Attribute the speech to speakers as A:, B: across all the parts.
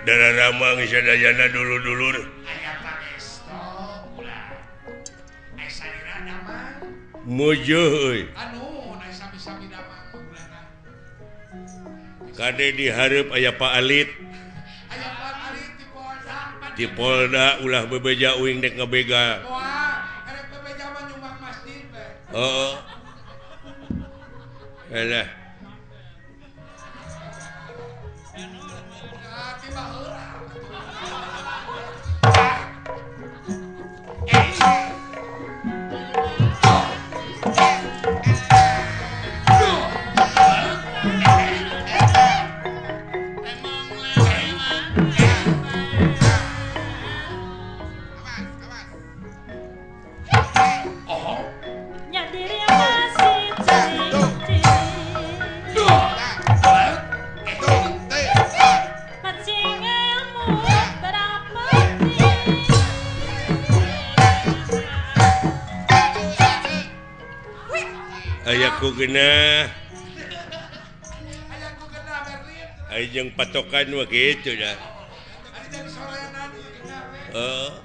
A: darah ramang sadayana dulu-dulur. Mujo euy. Kade dihareup aya Pak Alit. Di Polda ulah bebeja uing dek ngabega.
B: Erek bebeja mah nyumbang masjid teh.
A: Heeh. Alah.
B: Tiba heurah.
A: Ayaku genah.
B: Ayaku kena Berlin.
A: Ajeng patokan mah kitu dah.
B: Ari jadi sorenan ieu kena we.
A: Heeh.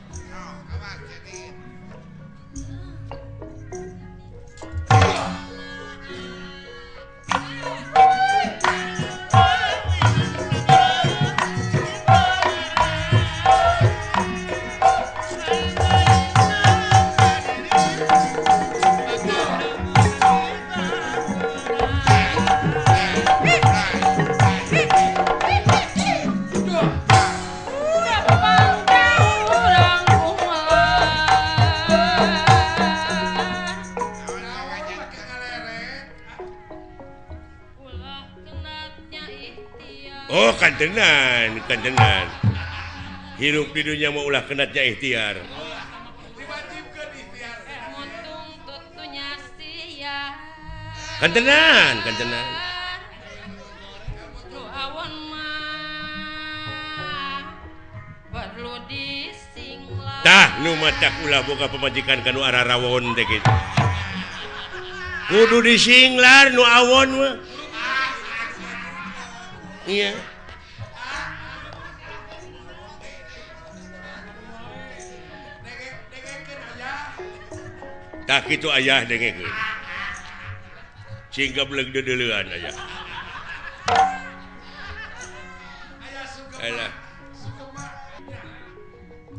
A: Oh, kantenan. Hirup di dunia mau ulah kenatnya ikhtiar.
B: Diwajibkeun ikhtiar.
A: Kantenan. Tah, nu matak ulah boga pemajikan kanu arah rawon teh kitu. Kudu disinglar nu awon mah. Iya.
B: Dengekeun aya.
A: Tah kitu ayah dengekeun. Singga beleg dedeleuan aya.
B: Aya sugema.
A: Alah.
B: Sugema.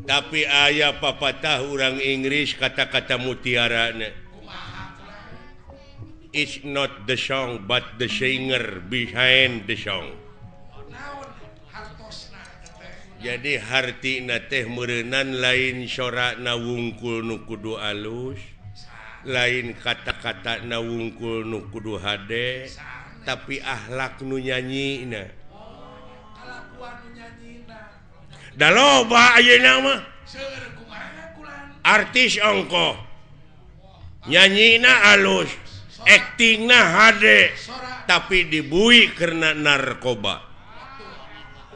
A: Tapi aya papatah urang Inggris kata-kata mutiarana. It's not the song but the singer behind the song.
B: Naon hartosna teh.
A: Jadi hartina teh meureunnan lain sorakna wungkul nu kudu alus, lain kata-kata na wungkul nu kudu hade, tapi akhlak nu nyanyina.
B: Kalakuan nu nyanyina.
A: Da loba ayeuna mah.
B: Seueur kumaha kulan.
A: Artis ongkoh. Nyanyina alus, aktingna hade, tapi dibui karena narkoba.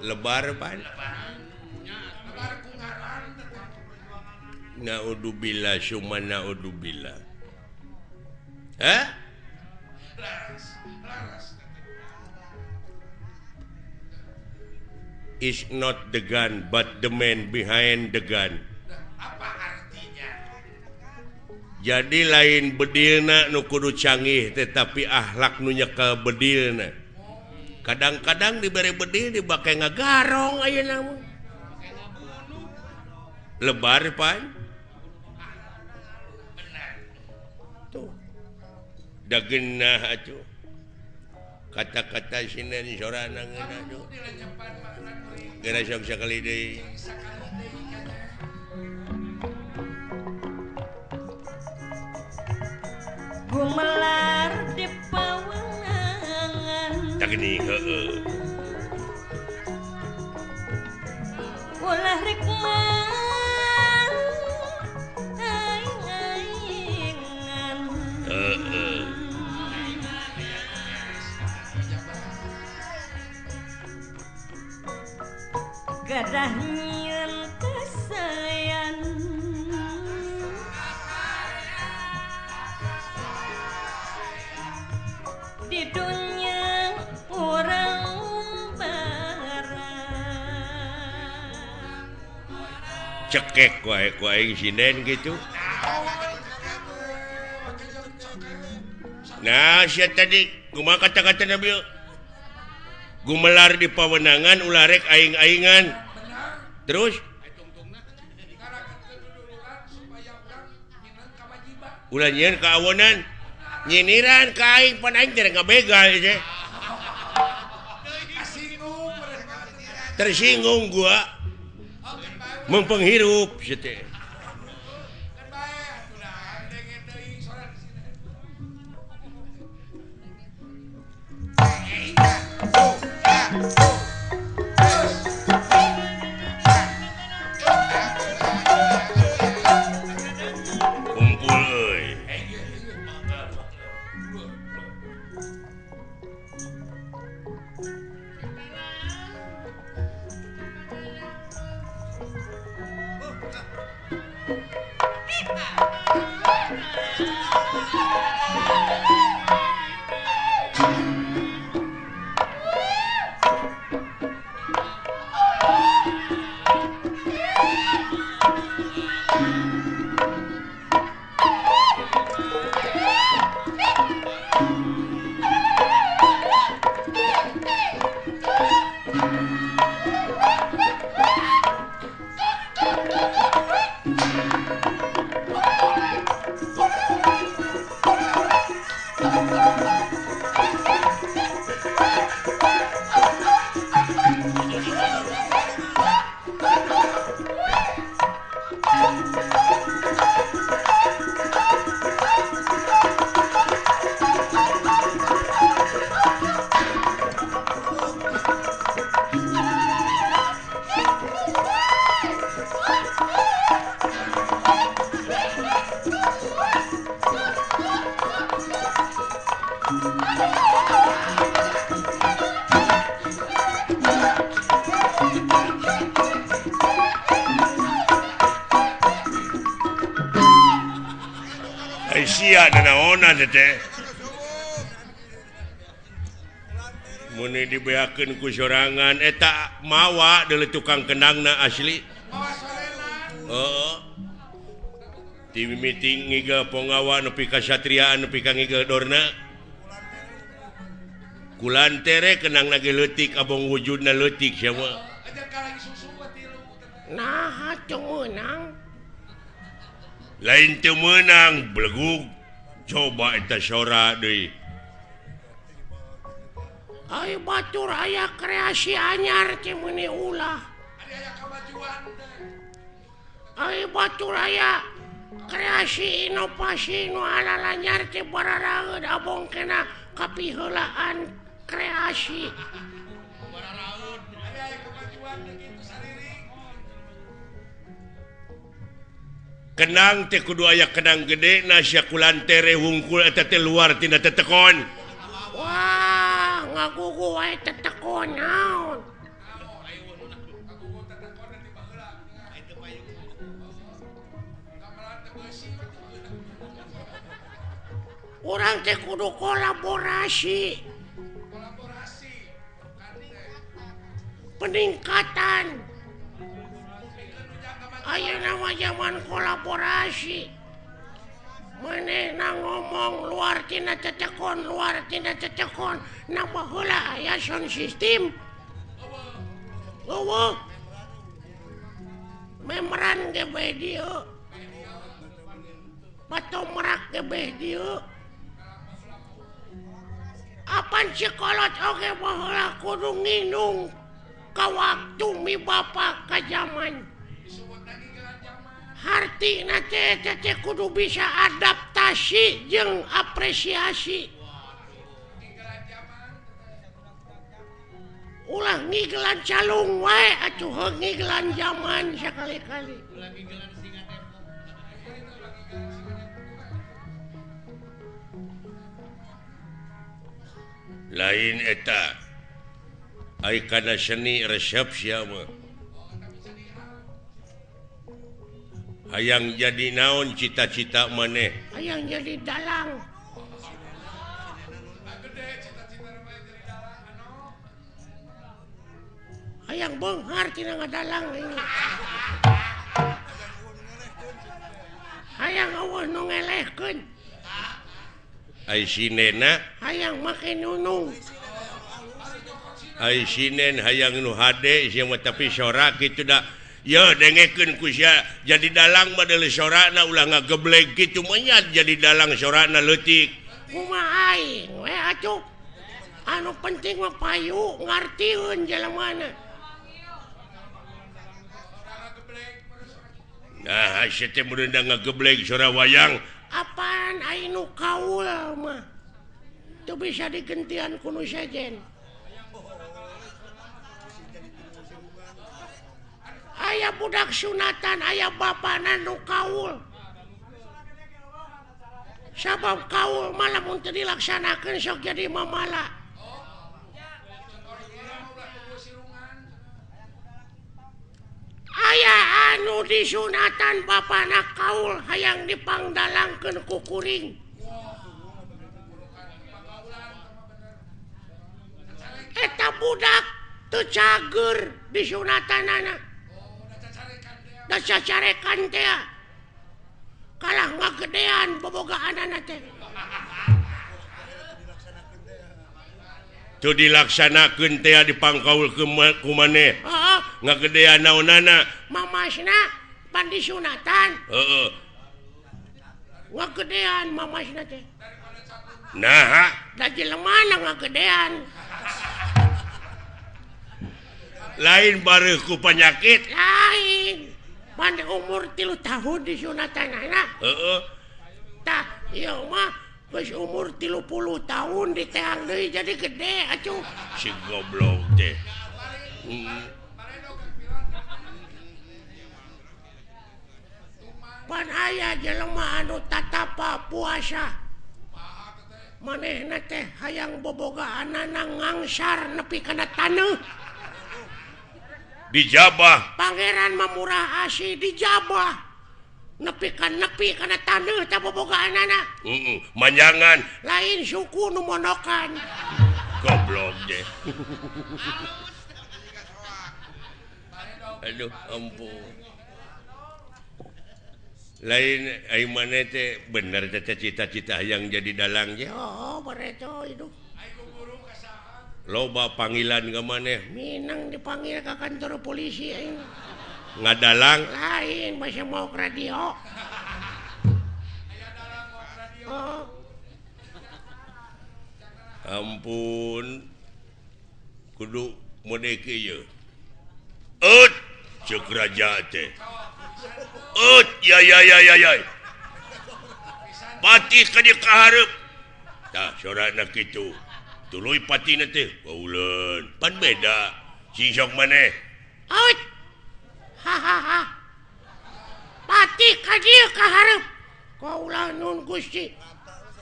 A: Lebar pan.
B: Lebar ku ngaran teh.
A: Naudzubillah summa naudzubillah. Hah?
B: Laras.
A: Is not the gun but the man behind the gun.
B: Apa artinya?
A: Jadi lain bedilna nu kudu canggih tetapi akhlak nu nyekel bedilna. Kadang-kadang diberi bedil dibake ngagarong ayeuna mah. Lebar pan. Tuh. Da geunah atuh. Kata-kata sinan sorana ngeuna tuh.
B: Dilenyepan mah urang meuring
A: Geura sok sakali deui.
B: sakali deui kata.
C: Gumelar di pawangan
A: Tak gini heeh.
C: ulah rikman aing-aingan
A: Heeh.
C: gadah nyieun kasayan di dunia urang barang
A: cekek wae ku aing sinden gitu. Nah, sia tadi kumaha kata-kata Nabi? Gumelar di pawenangan ularek aing-aingan. Terus ulah nyieun ka awonan. Nyiniran ka aing pan aing teh ngabegal teh. Tersinggung gua. Mempenghirup teh. Sia nanaonan teh. Mun dibeakeun ku sorangan eta mawa deuleu tukang kendangna asli. Heeh. Ti meeting ngiga pongawa nepi ka satriaan nepi ka ngiga dorna. Kulantere kenangna ge leutik abong wujudna leutik sia mah. Nah, atuh meunang. Lain teu menang belegug coba eta sora deui ai batur aya kreasi anyar teh meuni ulah aya kamajuan ai batur aya kreasi inovasi nu alanyar teh bararaeud abong kena kapiheulaan kreasi bararaeud aya kamajuan kitu sariring. Kenang teh kudu aya kenang gede nasya kulantere wungkul eta teh luar tina tetekon. Wah, ngagugu wae tetekon naon. Urang teh kudu kolaborasi. Peningkatan. Ayeuna mah zaman kolaborasi. Manehna ngomong luar tina tetekon, nambah heula aya sound system. Eueuh. Memeran ge bae dieu. Patomrak ge bae dieu. Apan cikolot oge baheula kudu nginung ka waktu mi bapa ka zaman. Hartina teh kudu bisa adaptasi jeung apresiasi. Ulah ngiglan calung wae atuh ngiglan zaman sakali-kali. Lain eta ai kana seni resepsi mah. Hayang jadi naon cita-cita maneh? Hayang jadi dalang. Hayang beunghar tina ngadalang ini.
D: hayang eueuh nu ngelehkeun
A: ai sinena
D: hayang make nunung
A: ai sinen hayang nu hade sia mah tapi sorak kitu da ya dengekeun ku sia jadi dalang mah deuleu sorakna ulah ngageblek kitu mah nya jadi dalang sorakna leutik
D: kumaha aing we atuh anu penting mah payu ngartieun jelemana
A: nah sia teh mun da ngageblek sora wayang
D: apaan aing nu kaul mah teu bisa digentian ku nu sejen aya budak sunatan aya bapana nu kaul sabab kaul malah mun teu dilaksanakeun sok jadi mamala aya anu disunatan bapana kaul hayang dipangdalangkeun ku kuring eta budak teu cager disunatanana da cacarekan teh kalah ngagedean bobogaanana teh
A: tu dilaksanakeun teh dipangkaul ku maneh ngagedean naonana
D: mamasna pan disunatan
A: heeh
D: ngagedean mamasna teh
A: nah
D: da jelemana ngagedean
A: lain bareuh ku penyakit
D: lain pan umur 3 tahun disunatanana
A: heeh
D: tah ieu mah geus umur 30 tahun diteang deui jadi gede atuh
A: si goblok teh
D: pan aya jelema anu tatapa puasa manehna teh hayang bobogaanana ngangsar nepi kana taneuh
A: dijabah
D: Pangeran Mamurah Asih dijabah nepi kana taneuh teh bobogaanana
A: manjangan
D: lain suku nu mondokan
A: goblok deh aduh ampun lain ai maneh teh bener teh cita-cita hayang jadi dalang ge
D: oh bareto itu
A: loba panggilan ka maneh
D: minang dipanggil ke kantor polisi aing
A: ngadalang
D: lain masih mau ke radio oh
A: ampun kudu mode kieu ceuk raja teh ya pati ka dieu kaharep tah sorana kitu tuluy patina teh kauleun pan beda sisok maneh
D: out hahaha pati ka dieu kaharep kaulah nun Gusti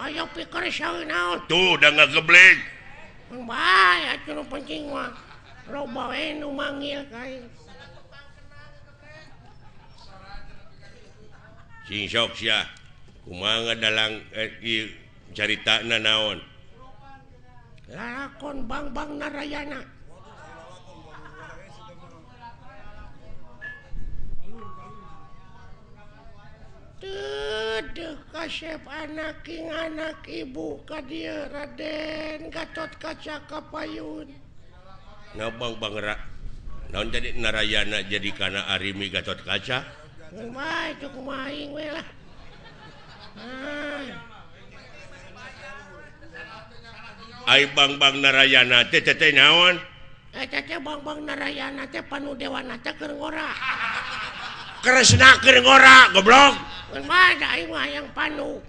D: aya pikir saeunaon
A: tuh da ngageblek
D: bae atuh nu penting mah loba we nu manggil ka aing
A: sisok sia kumaha ngadalang ieu caritana naon
D: lalakon Bang Narayana Dedeh kasep anak ibu ka dieu Raden Gatot Kaca Kapayun
A: ngabang bangera naon jadi Narayana jadi kana Arimi Gatot Kaca
D: bae itu kumaha aing we lah
A: ai Bang Narayana teh naon
D: eta teh Bang Narayana teh panudewana teh keur ngora
A: Kresna keur ngora goblok
D: bae da aing mah yang panu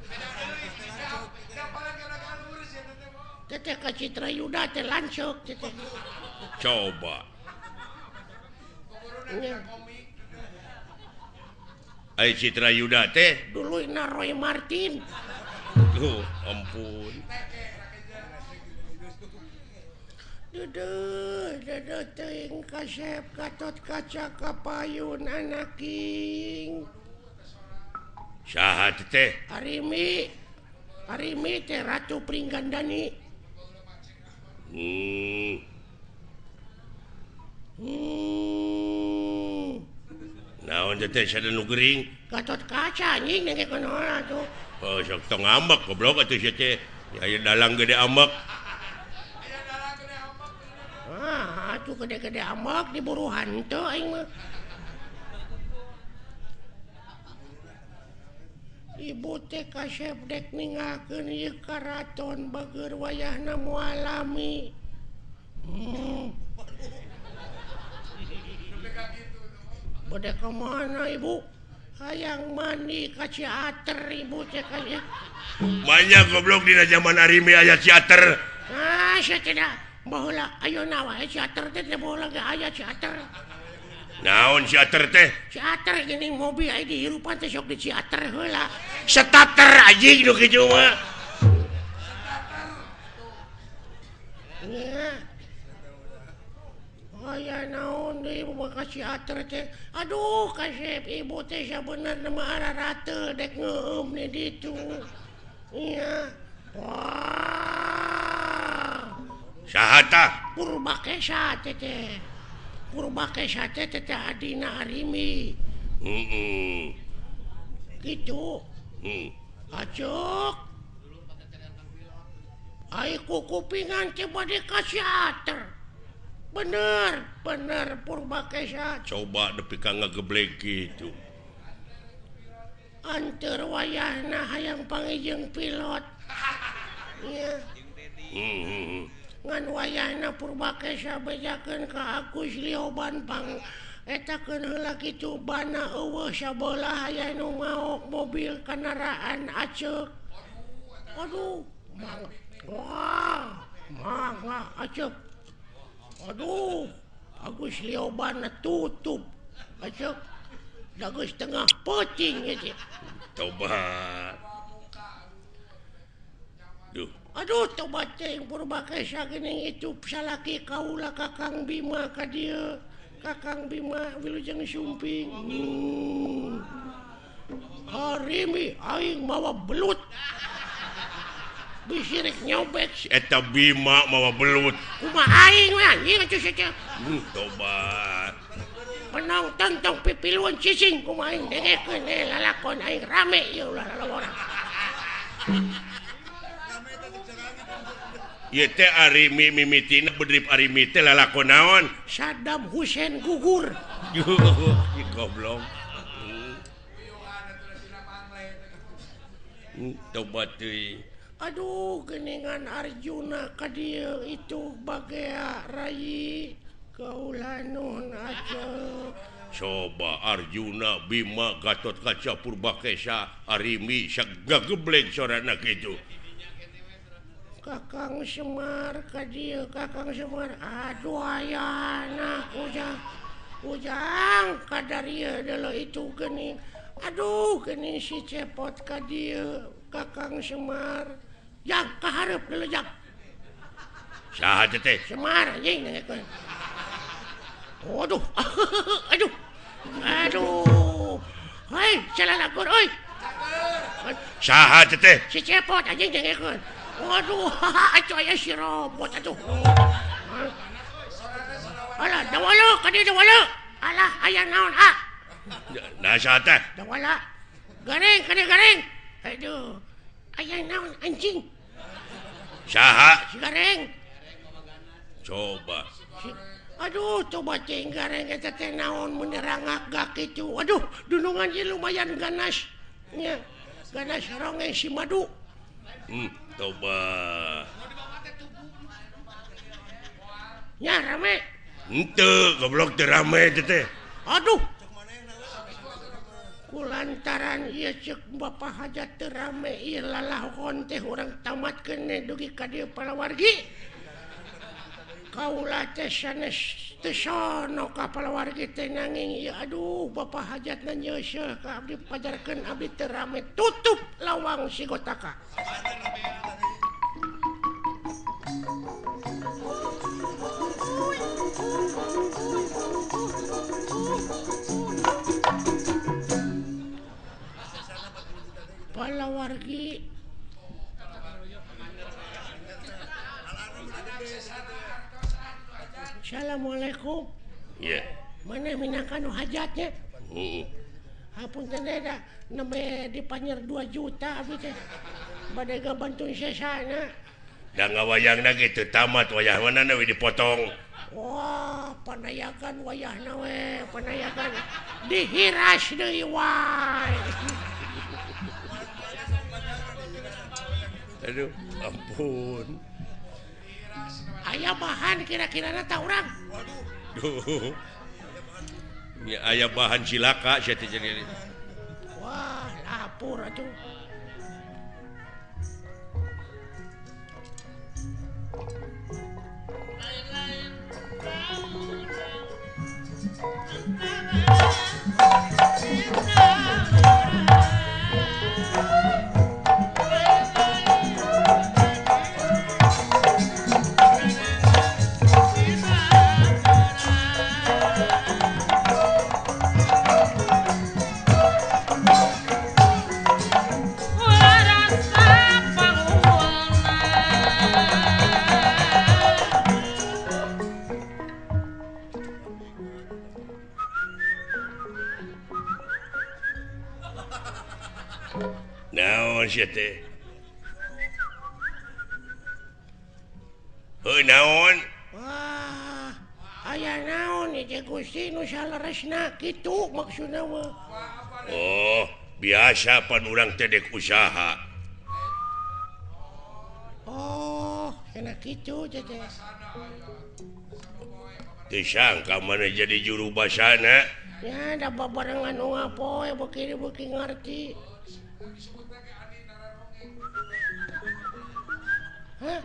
D: teh ka Citra Yuda teh lanceuk teh
A: coba ai Citra Yuda teh
D: duluina Roy Martin
A: ampun
D: Dedeh teuing kasep Gatot Kaca Kapayun anak king
A: saha teh
D: Arimi teh Ratu Pringgandani
A: naon naon teh sada nu gering
D: Gatot kaca anjing nengke konola tuh.
A: oh sok tong ambek goblok atuh sia teh aya dalang gede ambek
D: Atuh gede-gede ambek diburu hanteu aing mah. Ibu teh kasep dek ningakeun ieu karaton bageur wayahna moal alami. Bade ka mana ibu? Hayang mandi ka Ciater ibu teh kaya.
A: banyak goblok dina zaman arimi aya teater
D: Sia teh da baheula ayeuna wae Ciater teh baheula ge aya Ciater.
A: naon teater teh
D: Ciater geuning mobil aya di hirupan teh sok di Ciater heula.
A: starter anjing nu kitu mah
D: Ya. Aya naon deui ibu ka Ciater teh. Aduh kasep ibu teh sabenerna mah ararate dek ngeueum di ditu. Iya. Wah.
A: saha tah
D: Purbakesa teh teh. Purbakesa teh teh adina arimi. Gitu. Acuk. Ai kupingan teh bade ka Ciater. Bener Purbakesa.
A: coba nepi ka ngageblek gitu
D: Anteur wayahna hayang pangijeng pilot. Iya. Ngan wayahna Purbakesa bejakeun ka Agus Lioban pang etakeun heula kitu bana eueuh sabelah aya nu maok mobil kendaraan aceuk. Aduh, mangga aceuk. Aduh, Agus Lioban tutup aceuk. Da geus tengah peuting ieu teh.
A: tobat duh
D: Aduh, tobat teh Purbakesa geuning itu salaki kaula Kakang Bima ka dieu. Kakang Bima wilujeng sumping. Harimi aing mawa belut. Bisirik nyobek.
A: eta Bima mawa belut
D: Kumaha aing we anjing atuh saja.
A: tobat
D: Penonton tong pipiluan cicing kumaha aing dengekeun lalakon aing rame ieu ulah orang.
A: ieu teh arimi mimitina bedrip arimi teh lalakon naon
D: Saddam Hussein gugur.
A: Ih, goblok tobat deui
D: Aduh, geningan Arjuna ka dieu itu bagea rai kaula nuhun aceuk.
A: coba Arjuna Bima Gatot Kaca Purbakesa arimi sagageblek sorana kitu
D: Kakang Semar ka dieu Kakang Semar. Aduh ayana ujang kadarieu deuleu itu geuning. Aduh geuning si cepot ka dieu Kakang Semar. Jang kahareup deuleu jang.
A: saha teh
D: Semar anjing nengekeun. Waduh. Aduh. Hei, salalagur euy.
A: saha teh
D: Si cepot anjing nengekeun. Waduh, atuh aya si robot atuh. Alah, dawala ka dieu dawala. Alah, aya naon
A: nah saha teh
D: dawala. Gareng ka dieu gareng. Aduh. Aya naon anjing.
A: saha
D: Si gareng.
A: coba
D: Aduh, coba cing gareng eta teh naon menerangak gak kitu. Aduh, dunungan ieu lumayan ganas. Nya, ganas ronge si madu.
A: coba
D: Nya rame.
A: henteu goblok teh rame teh
D: Aduh. Kulantaran ieu ceuk Bapak Hajat teu rame ieu lalahkon teh urang tamatkeun dugi ka dieu palawargi. Kaula teh sanes teu sono ka palawargi teh nanging ieu aduh Bapak Hajatna nyeuseul ka abdi pajarkeun abdi teu rame tutup lawang si Gotaka. Palawargi Assalamualaikum.
A: iya
D: Mana minangkan hajatnya? Hapunten da nembe dipanyer 2 juta abi teh. Bade ngabantuin sesana.
A: Da ngawayangna gitu tamat wayah manana we dipotong.
D: Wah, panayakan wayahna we, panayakan dihiras deui wae.
A: Aduh, ampun.
D: Aya bahan kira-kira na urang.
A: Duh. Ya aya bahan cilaka sia teh jadi.
D: Wah, lapur atuh.
A: Naon sia teh? Heuh naon?
D: Wah, aya naon ieu Gusti nu saleresna kitu maksudna mah.
A: Oh, biasa pan urang teh dek usaha.
D: Oh, cenah kitu teh.
A: Teu sangka mana jadi juru basana.
D: Ya, da babarengan nu ngapoe beuki ngarti. Hah?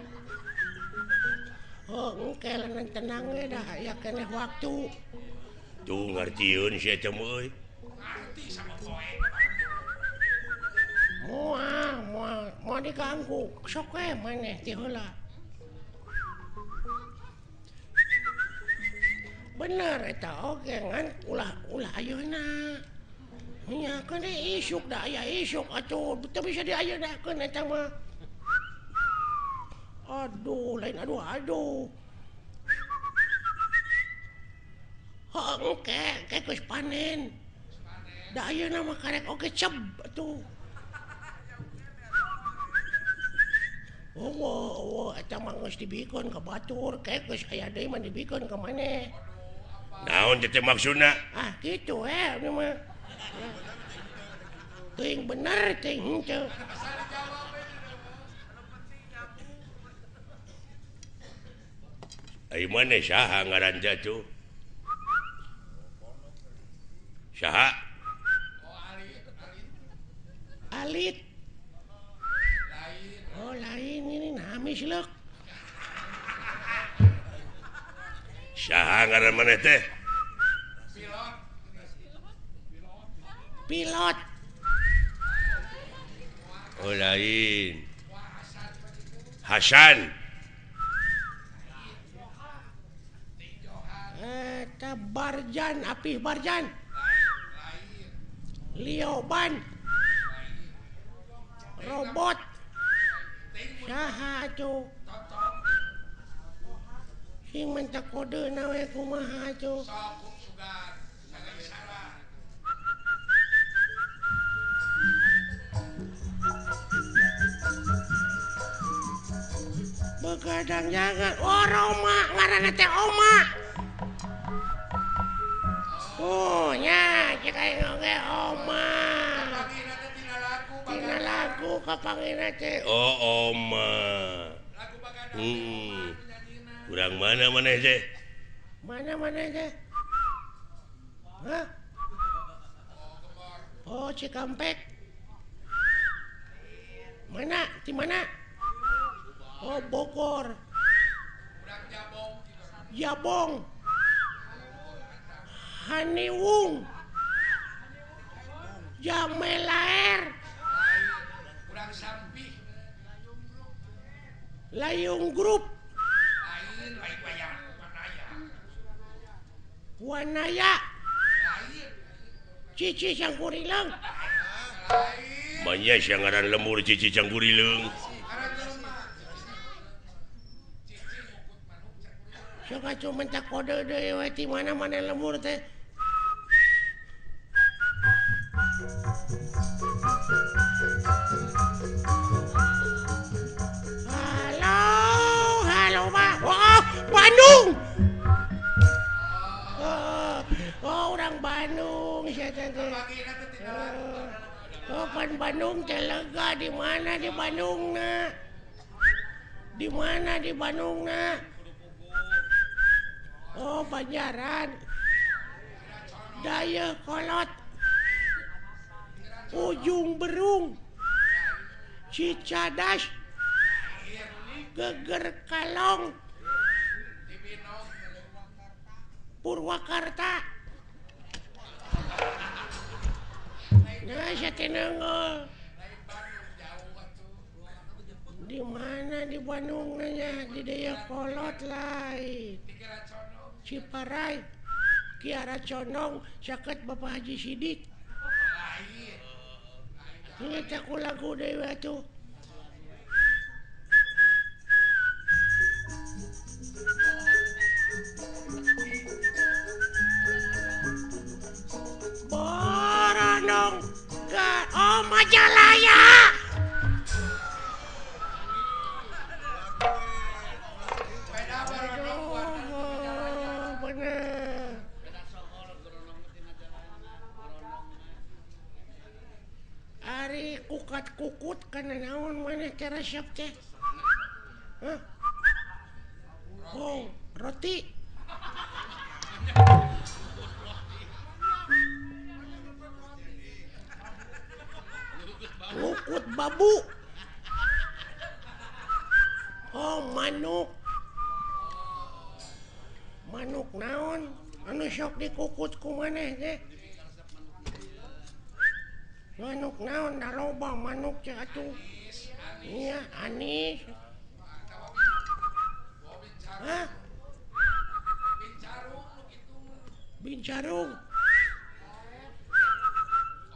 D: Oh, engke lanan tenang we dah aya keneh waktu.
A: Tuh ngartieun sia teh mah euy.
D: Moal diganggu sok we maneh ti heula. Bener eta oge ngan ulah ayeuna. Nya kan isuk da aya isuk atuh teu bisa diayeuna eta mah. Aduh, lain aduh. Engke geus panen. Da ayeuna mah karek oge ceb atuh. Oh, eta mah geus dibikeun ka batur, geus aya deui mah dibikeun ka maneh.
A: Naon teh maksudna?
D: Ah, kitu anu mah. Teuing bener teuing henteu.
A: Ai maneh saha ngaranna tuh? Saha?
D: Alit. Oh, lain ini namis leuk.
A: Saha ngaran maneh teh?
D: Pilot.
A: Oh lain. Hasan.
D: Eta Barjan, Apih Barjan. Lioban. Robot. Saha atuh? Sing minta kodena we kumaha atuh? Begadang jangan. Oh, Roma, ngaranna teh Oma. Oh, nya cek aing oge Oma. Tina lagu kapangina teh.
A: Oh Oma. Urang mana maneh teh?
D: Mana teh? Hah? Oh, Cikampek. Mana? Di mana? Oh, Bogor. Jabong. Haniwung. Jamelaer. Layung Grup. Wanaya. Cici Cangkurileung.
A: Manya sia ngaran lemur Cici Cangkurileung.
D: Sok atuh minta kode deui we ti mana lemur teh. Bandung pan Bandung telega di mana di Bandungna di mana di Bandungna oh Banjaran Daya Kolot Ujung Berung Cicadas Geger Kalong Purwakarta nah saya tenang di mana di Bandung nanya di Daya Kolot lain Ciparai Kiara Condong sakit Bapak Haji Sidik ini aku lagu dewa tuh Boronong oh Majalaya bener Ari kukat-kukut kana naon maneh teh resep teh hah oh roti lukut babu oh manuk naon anu sok dikukut ku maneh teh manuk naon da loba manuk teh atuh iya anis hah bincarung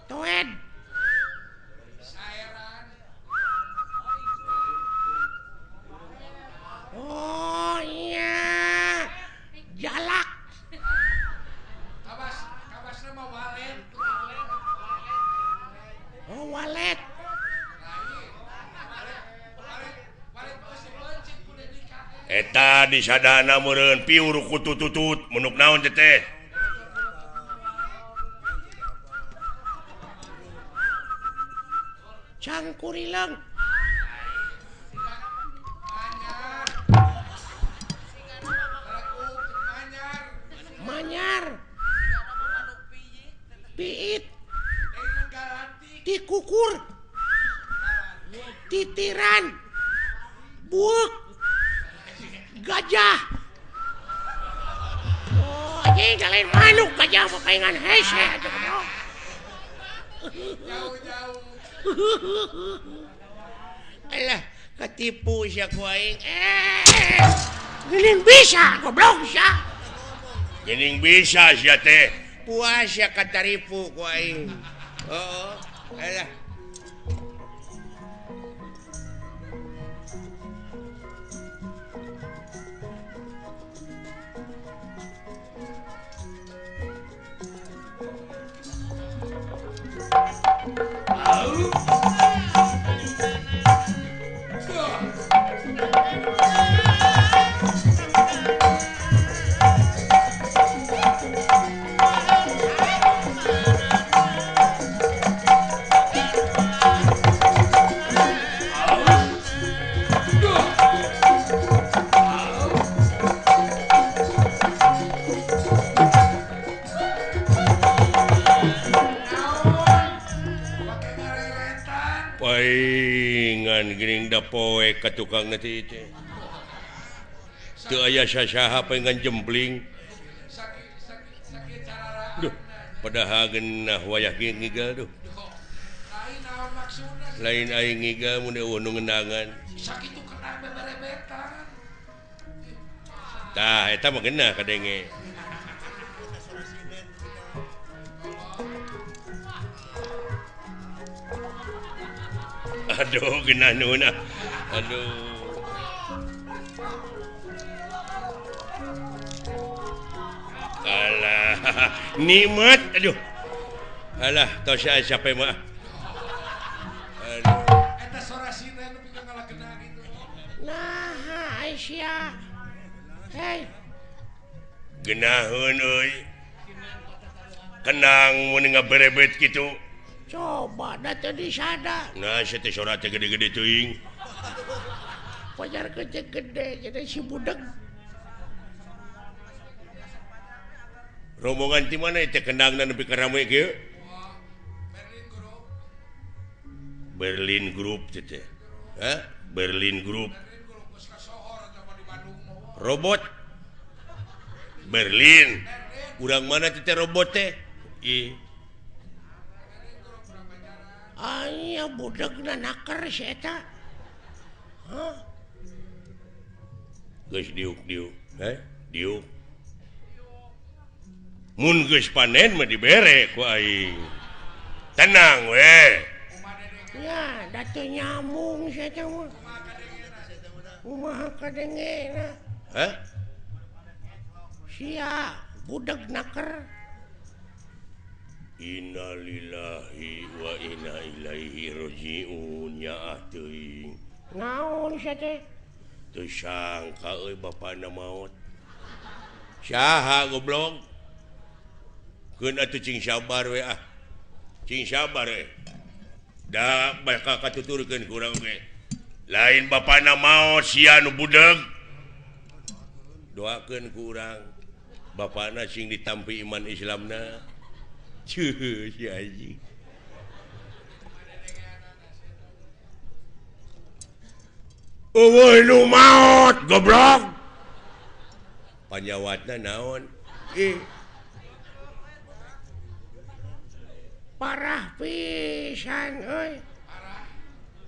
D: toed oh iya jalak
B: kabas nama walet
D: oh walet
A: eta di sadana meureun piur kutu tutut munuk naon teh
D: cangkurileng manyar piit tikukur titiran buuk gajah oh anjing kalian manuk gajah papaingan hese aja bro
B: jauh-jauh
D: alah ketipu sia ku aing geuning bisa goblok sia
A: geuning bisa sia teh
D: puas ya kataripu ku aing oh alah
A: geuning da poe ka tukang nanti teh teu aya sasaha pengen jempling
B: sakit cara
A: duh padahal geunah wayah ngigal duh
B: lain naon maksudna
A: lain aing ngigal mun eueuh nu ngendangan
B: sakitu kena beberebetan
A: tah eta mah geunah kadenge aduh geunah nuna aduh alah nikmat aduh alah tau siapa mah
B: eta sorasina nu pikeun ngalakeuna gitu
D: nah Aisyah hei
A: geunaheun euy kenang menengah berebet gitu
D: coba tadi sada
A: nah surat gede-gede tuing
D: pacar gede jadi si budak
A: rombongan di mana itu kenang dan lebih keramai ke Berlin Group gitu Berlin Group robot Berlin kurang mana teh robot teh
D: aya budak nakar si eta
A: geus diuk diuk mun geus panen mah dibere ku aing tenang we
D: ya datu nyambung si eta mah kumaha kadengena sia budak nakar
A: innalillahi wa inna ilaihi rajiun nya teuing
D: naon sia teh
A: teu sangka euy bapana maot saha goblok keun atuh cing sabar we cing sabar we da bakal katuturkeun ku urang ge lain bapana maot sia nu budeug doakeun ku urang bapana sing ditampi iman Islamna cuh si anjing eueuh nu maot goblok panjawatna naon
D: parah pisan euy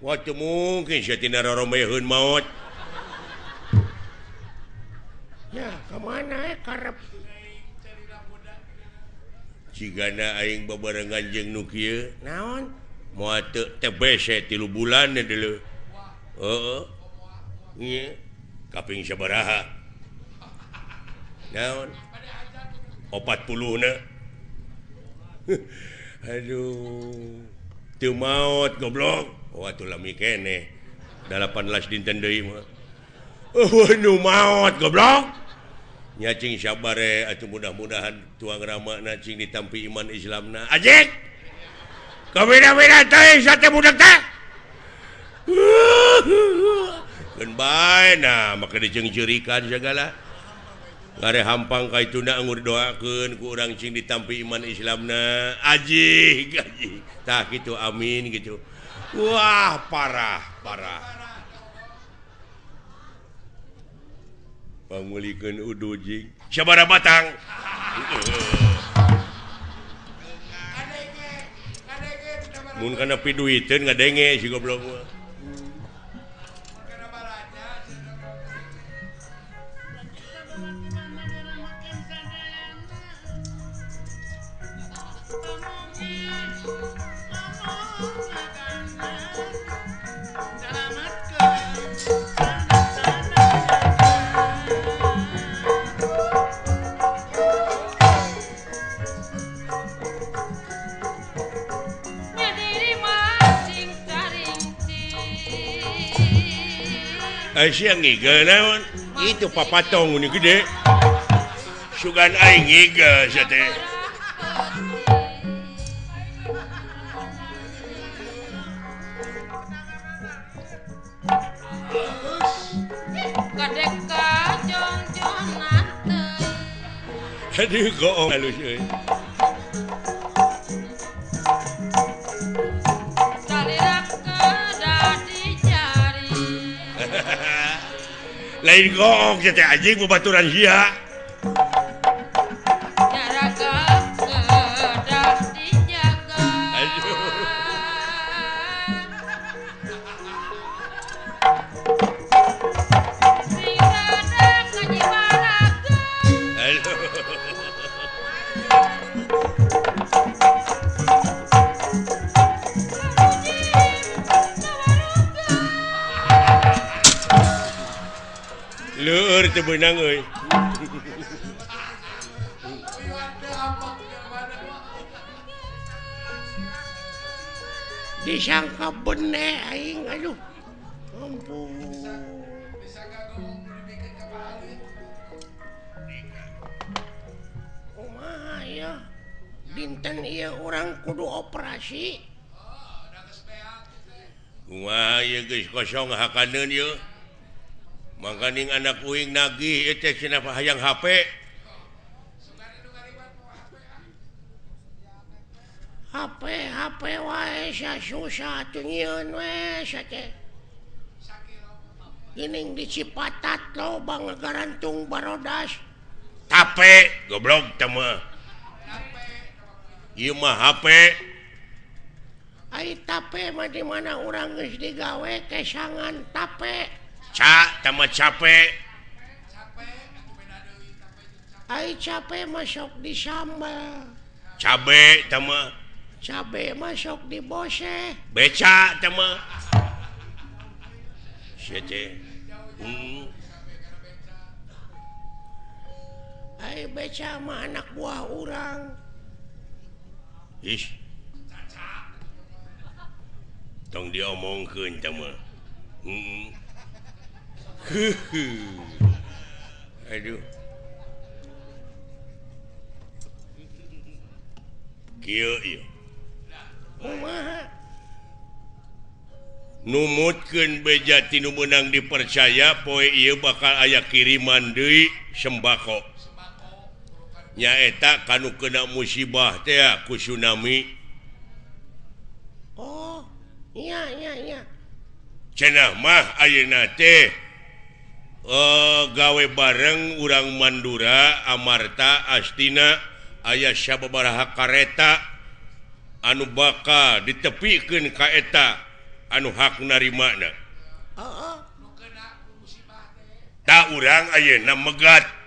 A: wah teu mungkin sia tina roromeheun maot
D: ya kemana karep
A: cigana aing babarengan jeung nu kieu
D: naon
A: moal teu TBC 3 bulan deuleu heeh nya kaping sabaraha naon 40 na aduh teu maot goblok atuh lami keneh 18 dinten deui mah nu maot goblok nya cing sabar atuh mudah-mudahan tuang ramana cing ditampi iman Islamna ajek kabeda-beda teh sate budak teh keun bae nah maka dijeung-jeurikan segala ngare hampang ka ituna anggur doakeun ku urang cing ditampi iman Islamna ajik tah kitu amin gitu wah parah pangulikeun udu jing sabaraha batang mun kana piduiteun ngadenge si goblok mah siang ngiga naon itu papatong ini gede sugan aing ngiga sia teh
C: kadeka jon-jonan teh
A: aduh goong halus euy lain goong teh anjing babaturan sia
C: jaraga kedah dijaga
A: aduh
C: sing sadang kajiwaraga
A: aduh leur teu beunang euy
D: disangka bener aing aduh ampun kumaha ya dinten ieu urang kudu operasi.
A: Wah, ieu geus kosong hakaneun ieu. Mangkaning anak uing nagih ieu teh cenah hayang HP.
D: HP wae sa susah teu nyieun we sa teh. Geuning di Cipatat loba ngagarantung barodas.
A: Tape goblok teh mah. Ieu mah HP.
D: Ai tape mah di mana urang geus digawe kesangan tape.
A: Teh mah capek.
D: Ai cape mah sok disambal.
A: Cabe teh mah.
D: Cabe mah sok dibose.
A: Beca teh mah. Sia teh.
D: Ai beca mah anak buah urang.
A: Ih. Tong diomongkeun teh mah. Aduh. Kieu ieu.
D: Kumaha?
A: Numutkeun beja tinu meunang dipercaya poe ieu bakal aya kiriman deui sembako. Nyaeta kanu kena musibah teh ku tsunami.
D: Oh, iya.
A: Cenah mah ayeuna teh gawe bareng urang Mandura, Amarta, Astina aya sababaraha kareta anu bakal ditepikeun ka eta anu hak narimana.
D: Heeh.
A: Ta urang ayeuna megat.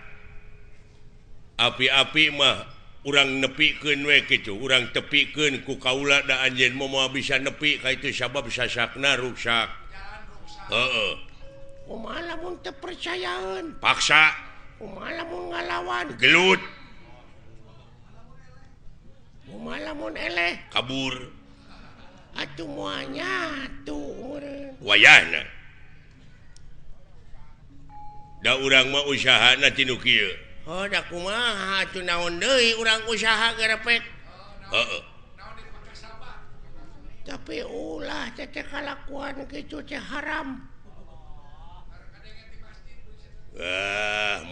A: Api-api mah urang nepikeun we kitu, urang tepikeun ku kaula da anjeun moal bisa nepi ka itu sabab sasakna ruksak. Heeh.
D: Kumaha lamun teu percayaeun?
A: Paksa,
D: Kumaha lamun ngalawan?
A: gelut,
D: Kumaha lamun eleh?
A: kabur,
D: Atuh moal nyatu meureun.
A: wayahna. Da urang mah usahana tinu kieu.
D: Oh, da kumaha atuh naon deui urang usaha garepek.
A: Heeh.
D: Tapi ulah teh kalakuan kitu teh haram.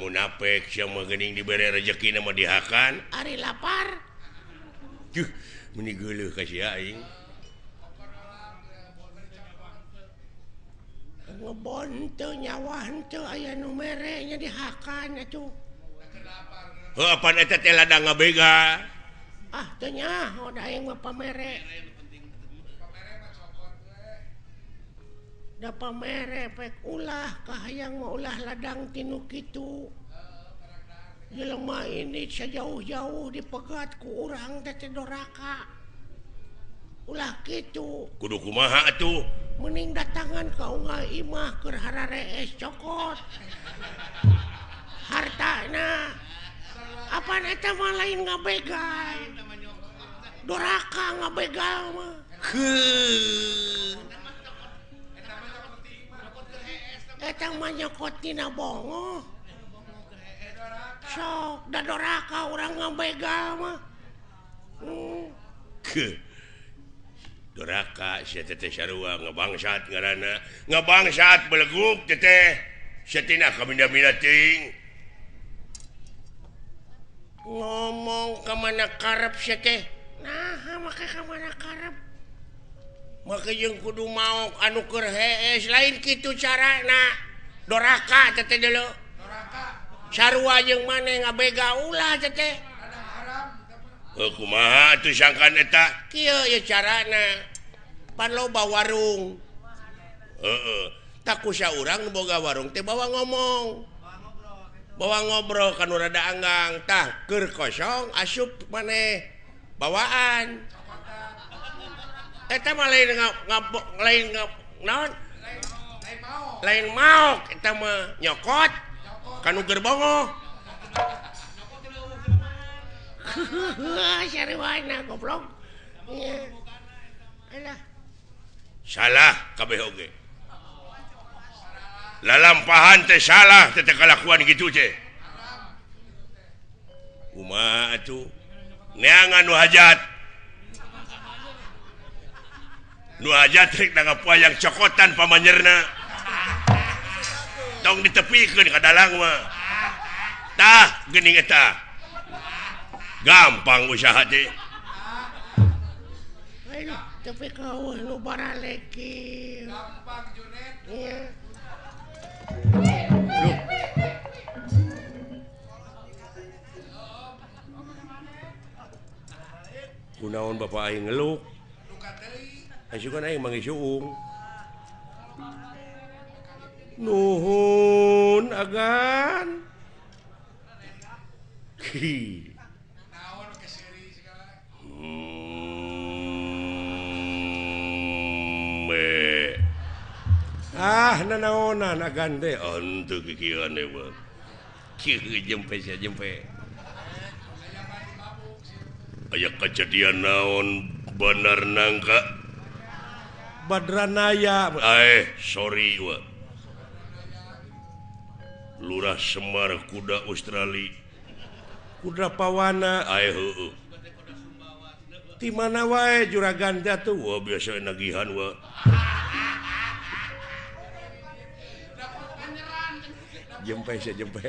A: Munafik sia mah geuning dibere rezeki mah dihakan.
D: Ari lapar.
A: Juh, meni geuleuh ka sia aing.
D: Ngebon teu nyawah teu aya nu mere nya dihakan atuh.
A: Heuh apan eta teh ladang ngabega.
D: Ah, teu nya, da aing mah pamere. Da pamere pek ulah kahayang mah ulah ladang tinu kitu. Jelema ini sajauh-jauh dipegat ku urang teh doraka. Ulah kitu.
A: Kudu kumaha atuh?
D: Mending datangan ka unggal imah keur hararees cokot. Hartana. Apaan eta mah lain ngabegal. Doraka ngabegal mah. Eta mah nyokot tina bongo. Sok da doraka urang ngabegal mah.
A: Doraka sia teh sarua ngabangsat ngaranna. Ngabangsat beleguk teh. Satina kaminda-minda teuing.
D: Ngomong ka mana karep sia teh. Nah, make ka mana karep. Make jeung kudu maok anu keur hees lain kitu carana. Doraka teh deuleu.
B: Doraka.
D: Sarua jeung maneh ngabega ulah teh.
B: Ada haram.
A: Kumaha atuh sangkan eta?
D: Kieu ye carana. Pan loba warung.
A: Heeh.
D: Tak kusa urang nu boga warung teh bawa ngomong. Bawa ngobrol kanu rada anggang. Tah keur kosong asup maneh bawaan. Eta mah lain naon? Lain maok eta mah nyokot kanu gerbongo. Sariwana goblok. Alah.
A: Salah kabeh oge. Lalampahan teh salah teh kalakuan kitu teh. Kumaha atuh? neangan nu hajat trik yang cokotan pamanyerna tong ditepikeun ka dalang mah tah geuning eta gampang usaha teh
D: tapi kau nu baraleki
B: gampang Junet
D: iya
A: kunaon bapak aing ngeluk
B: luka deui
A: asukan aing manggih suung nuhun agan
B: naon keseri segala
A: nanaonan agan teh ontu kikieuan teh mah kieu jempe sia jempe aya kejadian naon bener nangka Badranaya sorry wa Lurah Semar kuda Australia kuda pawana heueuh di mana wae juragan tuh wah biasa nagihan wa jempe sia jempe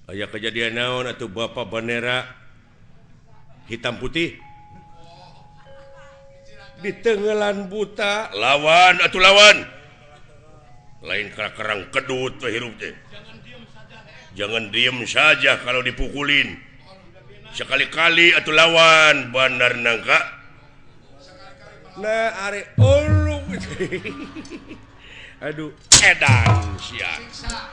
A: aya kejadian naon atuh bapak bandera hitam putih di tenggelan buta lawan lain kerang kedut hirup teh jangan diem saja kalau dipukulin sekali-kali atuh lawan bandar nangka nah are ulung aduh edan sia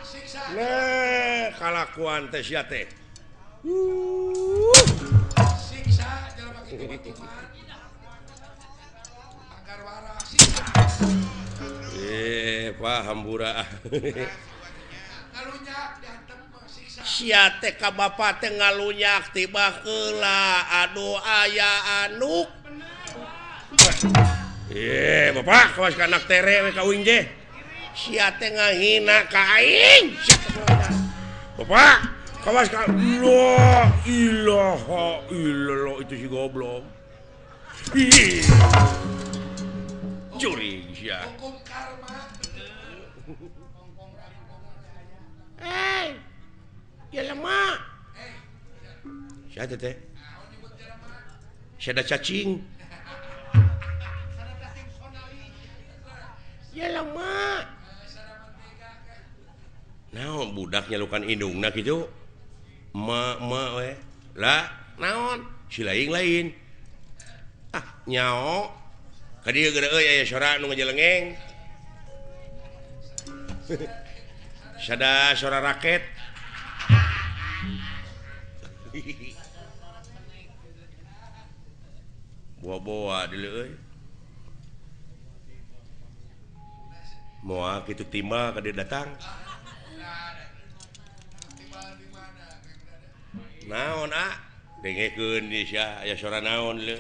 B: siksa
A: nah kalakuan teh sia teh
B: siksa jangan pakai kebatuan agar waras siksa
A: paham bura
B: ngalunyak dihantem siksa
A: sia teh ka bapak teh ngalunyak tiba heula aduh aya anu bapak kawas ka anak tere we kawin je sia teh ngahina ka aing bapak kawas ka la ilaha illallah itu si goblok curi sia
B: hukum karma
D: ya lemah
A: sia teh sia ada cacing
D: ya lemah
A: naon budak nyalukan indungna kitu ma we lah naon si lain nyao ka dieu geura euy aya sora nu ngajelengeng sada sora raket boa-boa deuleu euy moal kitu timba ka dieu datang naon dengekeun di sia aya sora naon le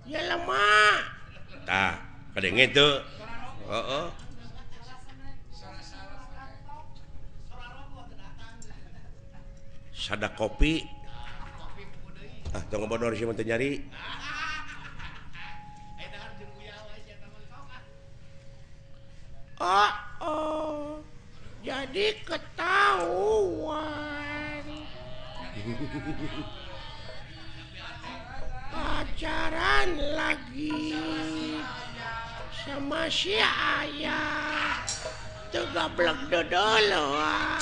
D: ya lemah
A: tah kadenge teu heeh sada kopi tong bodor si teu nyari
D: jadi ketahuan pacaran lagi sama si ayah tegablek dodoloan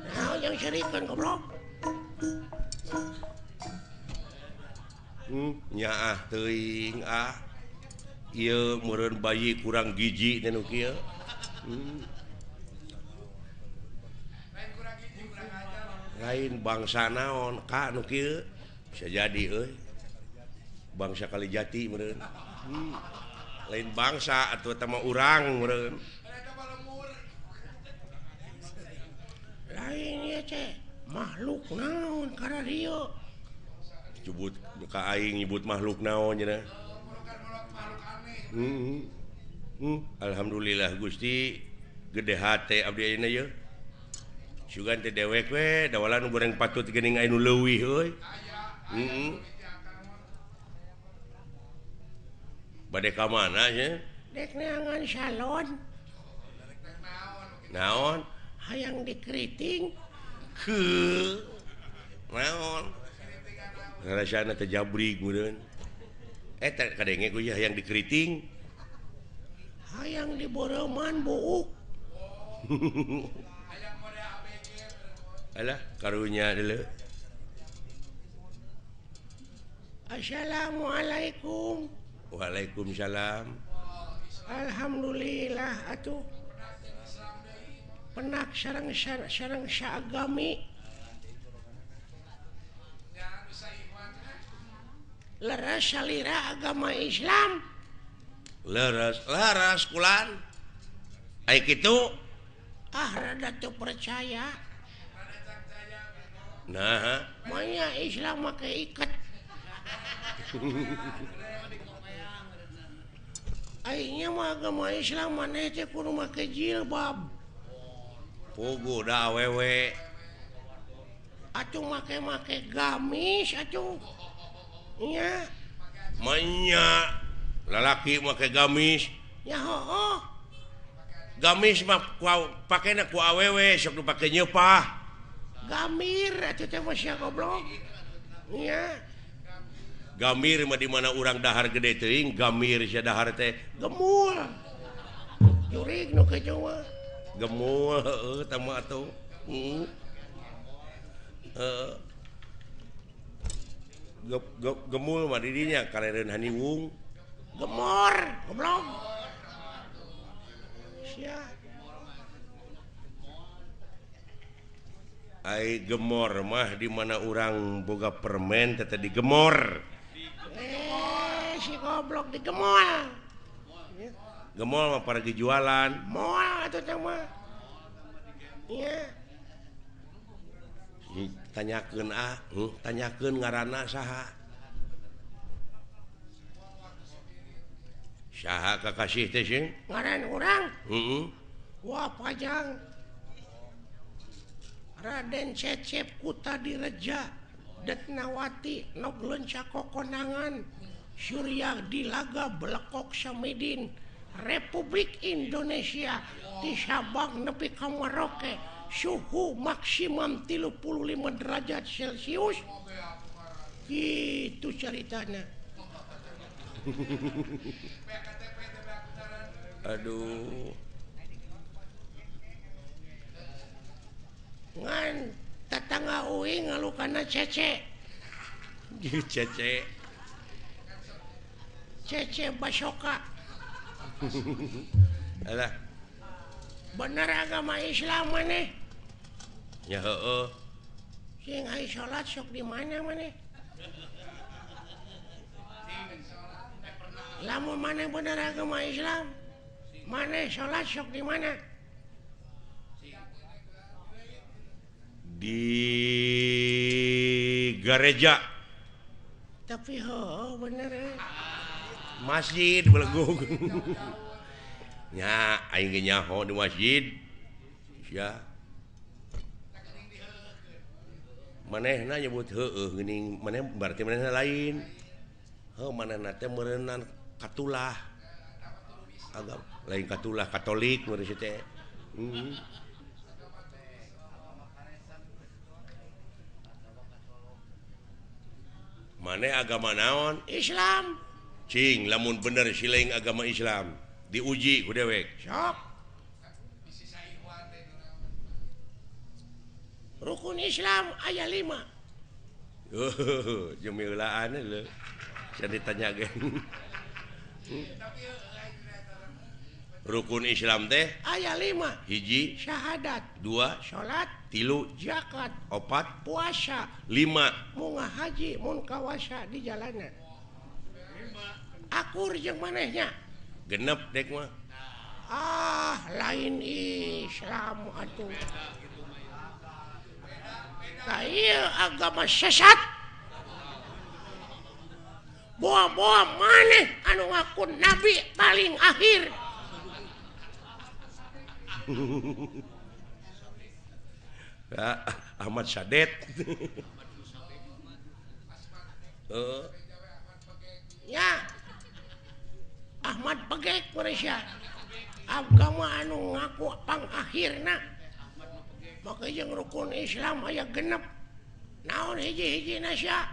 D: nah yang serikan goblok
A: nyaah teuing ieu meureun bayi kurang giji nu kieu lain bangsa naon ka nu kieu bisa jadi euy bangsa Kalijati meureun lain bangsa atuh eta mah urang meureun
D: lain ieu teh makhluk naon kana dieu
A: Cubut ka aing nyebut makhluk naon cenah. Alhamdulillah Gusti gede hate abdi ayeuna ye. Sugan teh dewek we dawalan goreng patut geuning anu leuwih euy. Bade ka mana nya?
D: Dek neangan salon.
A: Naon?
D: Hayang dikeriting.
A: Naon? Rasana teh jabrig meureun. Teh kadenge ku ya hayang dikeriting.
D: Hayang diboreman buuk.
A: Alah karunya deuleu.
D: Assalamualaikum.
A: Waalaikumsalam.
D: Alhamdulillah atuh. Penak sareng saagami. Leres salira agama Islam.
A: Laras kulan. Ai kitu.
D: Rada teu percaya.
A: Nah,
D: Manya Islam make iket. Aingnya mah agama Islam maneh teh kudu make jilbab.
A: pugu da awewe.
D: Atuh make gamis atuh. Nya.
A: Manya lalaki make gamis.
D: Ya heuh.
A: Gamis mah pakena ku awewe sok dipake nyeupah.
D: Gamir atuh teh mah sia goblok. Nya.
A: Gamir mah di mana urang dahar gede teuing, gamir sia dahar teh
D: Gemul. Jurig nu kitu mah.
A: gemul heueuh tah mah atuh. Gemul mah di dinya karereun haniwung.
D: Gemor, goblok. Sia.
A: Ai gemor mah di mana urang boga permen teh digemor.
D: Si goblok digemol.
A: Gemol mah paragi jualan.
D: Moal atuh teh mah. Iya.
A: Tanyakeun ngaranna saha? Saha kakasih teh sing?
D: Ngaran urang.
A: Heeh.
D: Wah pajang. Raden Cecep Kuta Direja Detnawati Noglenca Kokonangan Surya Dilaga Blekok Samidin Republik Indonesia di Sabang nepi ka Merauke suhu maksimum 35 derajat Celcius gitu ceritanya.
A: Aduh.
D: Ngan tetangga uing ngalukana Cece. Cece Basoka.
A: Alah.
D: Bener agama Islam maneh.
A: Ya heueuh.
D: Sing aya salat sok di mana maneh? Lamun maneh bener agama Islam, maneh salat sok di mana?
A: Di gereja.
D: Tapi bener
A: Masjid belegug. Nya aing ge nyaho di masjid. Sia. Manehna nyebut heueuh geuning maneh berarti manehna lain. Manehna teh meureunna katulah. Agam lain katulah Katolik meureun si teh. Maneh agama naon?
D: Islam.
A: Cing, lamun bener sileing agama Islam diuji ku dewek.
D: Sok. Rukun Islam aya 5.
A: Jemilaan leuh. Saya ditanya geng. Rukun Islam teh
D: aya 5.
A: hiji,
D: Syahadat,
A: 2,
D: salat,
A: 3,
D: zakat,
A: 4,
D: puasa,
A: 5.
D: mun ngahaji, mun kawasa di jalanan. Akur jeung manehnya.
A: Genep dek mah.
D: Lain Islam atuh. Ka ieu agama sesat. boa maneh anu ngaku nabi paling akhir.
A: Ahmad Sadet.
D: Ya Ahmad Pegek Malaysia agama anu ngaku pang akhirna maka jeung rukun Islam aya genep naon hiji-hiji nasya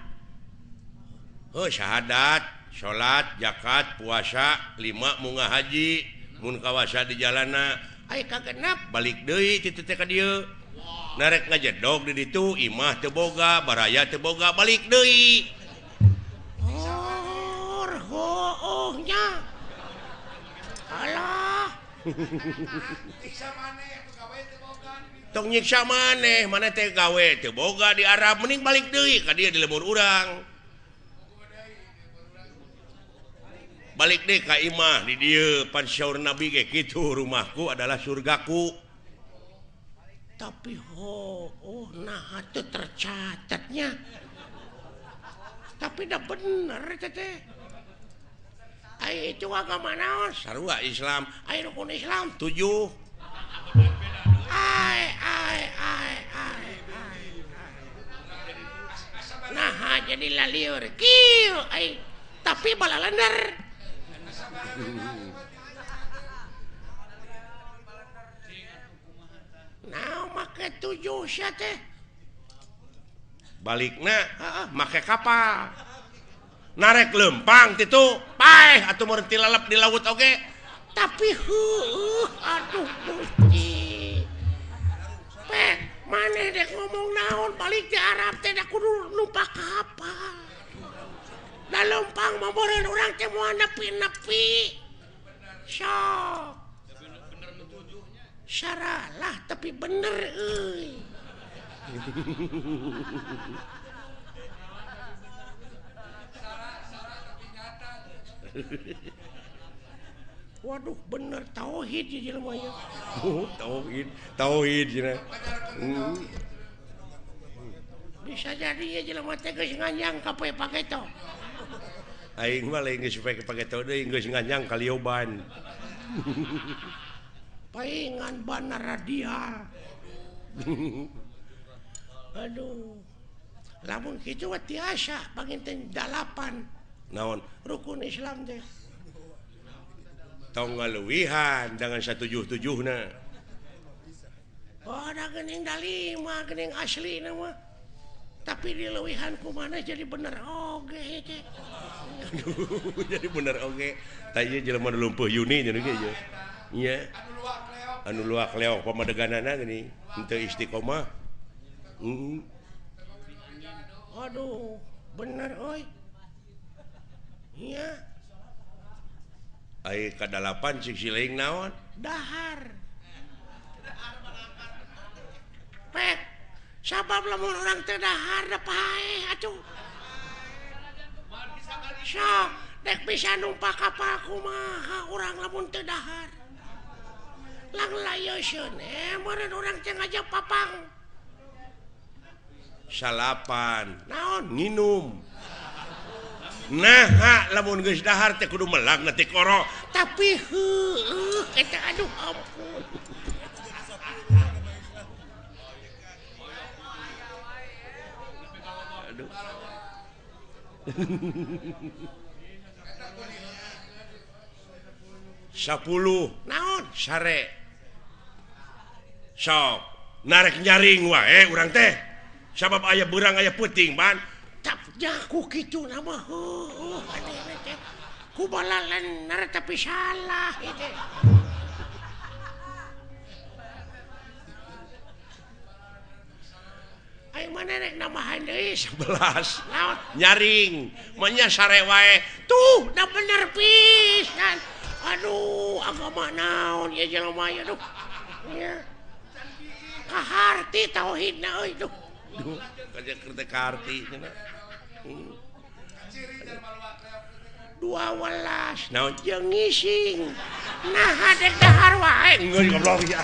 A: Syahadat salat zakat puasa 5 munggah haji mun kawasa di jalana
D: aya kagenep
A: balik deui ti teh ka dieu narek ngajedog di ditu imah teu boga baraya teu boga balik deui
D: nya alah
A: tong nyiksa maneh mana teh gawe teu boga di Arab mending balik deui ka dieu di lembur urang balik deh ka imah di dieu pan syaur nabi ge kitu rumahku adalah surgaku
D: tapi nah itu tercatatnya tapi dah bener teh ai itu agama naon
A: sarua Islam
D: ai rukun Islam
A: 7
D: nah jadi laliur kieu ai tapi balalender nah make 7 sia teh
A: balikna make kapal narek lempang titu paeh atuh mun ti lalap di laut oge
D: tapi aduh Gusti peh maneh dek ngomong naon balik di Arab teh da kudu numpak kapal da lempang mah beureun urang teh moal nepi-nepi sok syaralah tapi bener euy waduh bener tauhid ya jelema ya
A: tauhid cenah
D: bisa jadi ya jelema teh geus nganyang ka poe pageto
A: aing mah lain geus poe pageto deui geus nganyang ka lioban
D: paingan bana radial aduh lamun kitu mah tiasa panginten 8
A: naon
D: rukun Islam teh
A: tong ngaluwihan dengan 177 na
D: ada geuning da 5 geuning asli na mah tapi dileuwihan ku mana jadi bener oge teh
A: jadi bener oge ta ieu jelema lumpuh Yuni nya ge ieu nya anu luak leok pamadeganana geuning henteu istiqomah
D: aduh bener oi iya
A: ai kadalapan cik sileing naon
D: dahar pek sabab lamun urang teu dahar da paeh atuh sok dek bisa numpak kapal kumaha urang lamun teu dahar lang layeusieun meureun urang teh ngajak papang
A: salapan
D: naon
A: nginum nah lamun geus dahar teh kudu melag na ti koro
D: tapi eta aduh ampun
A: aduh 10
D: naon
A: sare sok narek nyaring wae urang teh sabab aya beurang aya peuting ban
D: jaku kitu nama ku balalan nar tapi salah itu ai mana rek namahan deui
A: 11 nyaring manya sare wae
D: tuh da bener pisan aduh agama naon ya jelema ya duh ya kaharti tauhidna euy duh
A: kaja kerja karti cenah
D: 12 naon jeung ngising nah hadek dahar wae
A: geus goblok ya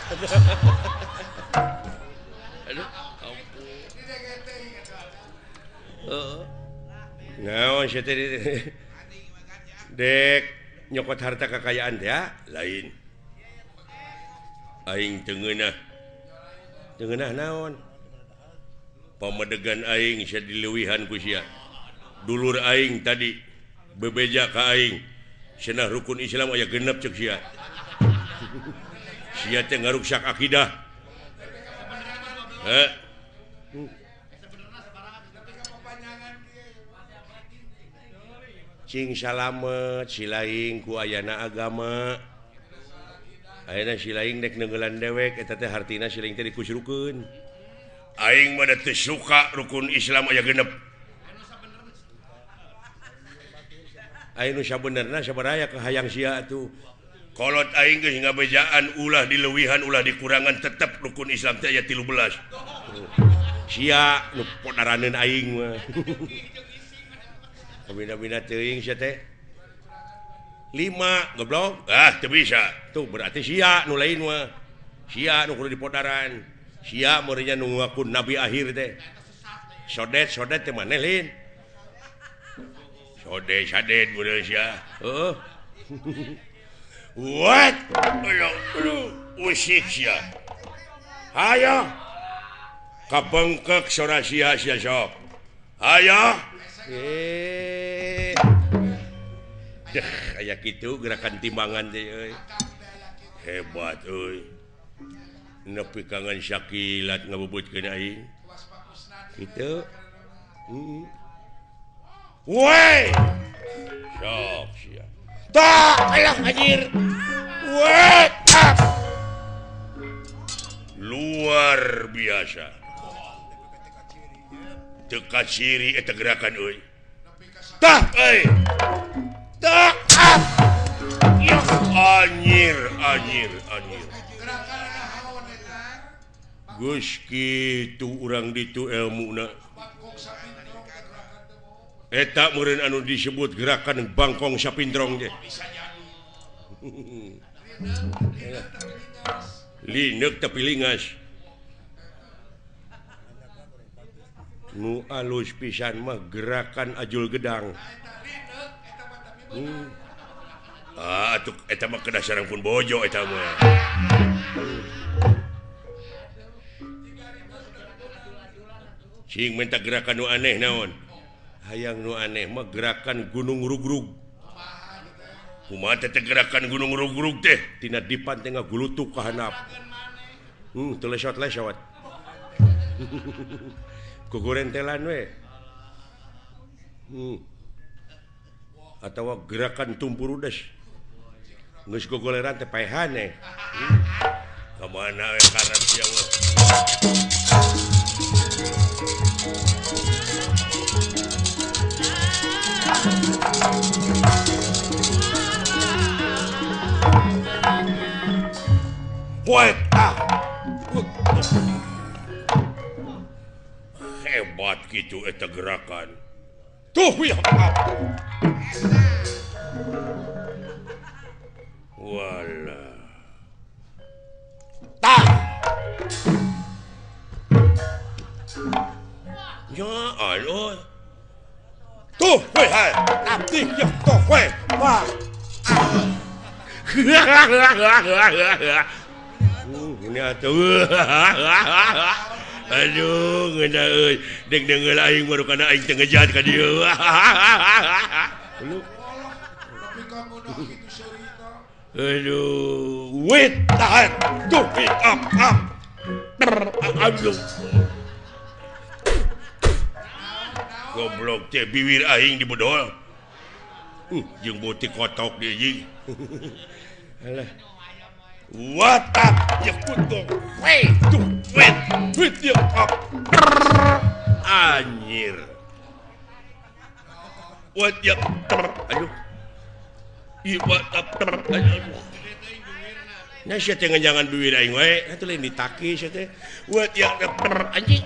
A: aduh ampun naon sia teh dek nyokot harta kekayaan ya lain aing tengenah naon pamedegan aing sia dilewihan ku sia dulur aing tadi bebeja ka aing cenah rukun Islam aya genep cek sia sia teh ngaruksak akidah cing salamet silaing ku ayana agama ayana silaing dek nenggelan dewek eta teh hartina silaing teh dikusrukeun aing mah teu suka rukun Islam aya genep aing nu sabenerna sabaraha ke hayang sia atuh kolot aing geus ngabejaan ulah dileuwihan ulah dikurangan tetep rukun Islam teh aya 13 sia nu podaraneun aing mah kabina-bina teuing sia teh 5 goblok teu bisa tuh berarti sia nu lain mah sia nu kudu dipodaran sia meureunnya nu ngaku nabi akhir teh sodet teh maneh lin sodet meureun sia what usik sia hayo kabengkek sora sia sok hayo kayak gitu gerakan timbangan teh euy hebat euy nepi kangen syakilat ngabubutkeun aing kitu weh sok sia tak alah anjir weh luar biasa teka ciri eta gerakan euy tah ya anjir Gus kitu urang ditu ilmuna eta meureun anu disebut gerakan bangkong sapindrong teh lineuk tapi lingas nu alus pisan mah gerakan ajul gedang atuh eta mah kedasaran pun bojo eta mah cing minta gerakan nu aneh naon hayang nu aneh mah gerakan gunung rugrug kumaha teh gerakan gunung rugrug teh tina dipan teh ngagulutuk ka handap teu lesot-lesot kugurentelan we atawa gerakan tumpurudes geus gogoleran teh paehane kamana we karep sia we hebat gitu eta gerakan tuh ya wala tah ya alo tuh weh hai abdi ya tuh weh wah ini atuh aduh ngeuna euy dek deungeul aing baru kana aing teh ngejat ka dieu aduh wait tahan tuh up aduh goblok teh bibir aing dibodol jeung butik kotok dia jeung alah what up ya kutu wait to wait with you up anjir what ya aduh what up aduh nah sia teh jangan bibir aing we atuh lain ditaki sia teh what ya anjing